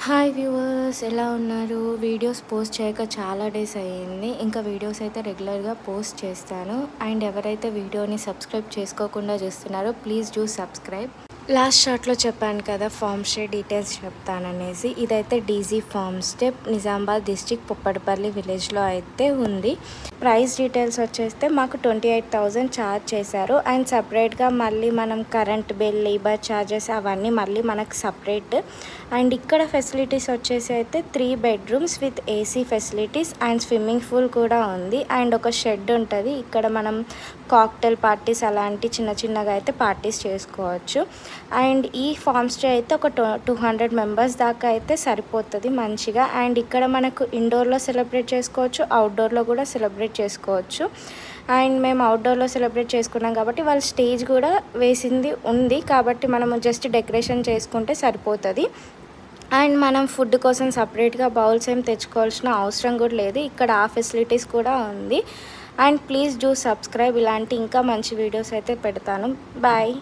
Hi viewers, ఎలా ఉన్నారు? Videos post చేయక చాలా డేస్ అయ్యింది. ఇంకా వీడియోస్ అయితే రెగ్యులర్గా పోస్ట్ చేస్తాను. అండ్ ఎవరైతే వీడియోని సబ్స్క్రైబ్ చేసుకోకుండా చూస్తున్నారో ప్లీజ్ డూ సబ్స్క్రైబ్. లాస్ట్ షాట్లో చెప్పాను కదా ఫామ్ స్టే డీటెయిల్స్ చెప్తాననేసి. ఇదైతే DG farm stay Nizamabad district Puppatipalli విలేజ్లో అయితే ఉంది. ప్రైస్ డీటెయిల్స్ వచ్చేస్తే మాకు 28,000 ఛార్జ్ చేశారు. అండ్ సపరేట్గా మళ్ళీ మనం కరెంట్ బిల్, లేబర్ ఛార్జెస్ అవన్నీ మళ్ళీ మనకు సపరేట్. అండ్ ఇక్కడ ఫెసిలిటీస్ వచ్చేసి అయితే 3 bedrooms with AC facilities and swimming pool కూడా ఉంది. అండ్ ఒక షెడ్ ఉంటుంది. ఇక్కడ మనం కాక్టైల్ పార్టీస్ అలాంటి చిన్న చిన్నగా అయితే పార్టీస్ చేసుకోవచ్చు. అండ్ ఈ ఫామ్ స్టే అయితే ఒక 200 మెంబర్స్ దాకా అయితే సరిపోతుంది మంచిగా. అండ్ ఇక్కడ మనకు ఇండోర్లో సెలబ్రేట్ చేసుకోవచ్చు, అవుట్డోర్లో కూడా సెలబ్రేట్ చేసుకోవచ్చు. అండ్ మేము అవుట్డోర్లో సెలబ్రేట్ చేసుకున్నాం కాబట్టి వాళ్ళు స్టేజ్ కూడా వేసింది ఉంది, కాబట్టి మనము జస్ట్ డెకరేషన్ చేసుకుంటే సరిపోతుంది. అండ్ మనం ఫుడ్ కోసం సపరేట్గా బౌల్స్ ఏం తెచ్చుకోవాల్సిన అవసరం కూడా లేదు. ఇక్కడ ఆ ఫెసిలిటీస్ కూడా ఉంది. And please do subscribe. ఇలాంటి ఇంకా మంచి వీడియోస్ అయితే పెడతాను. బాయ్.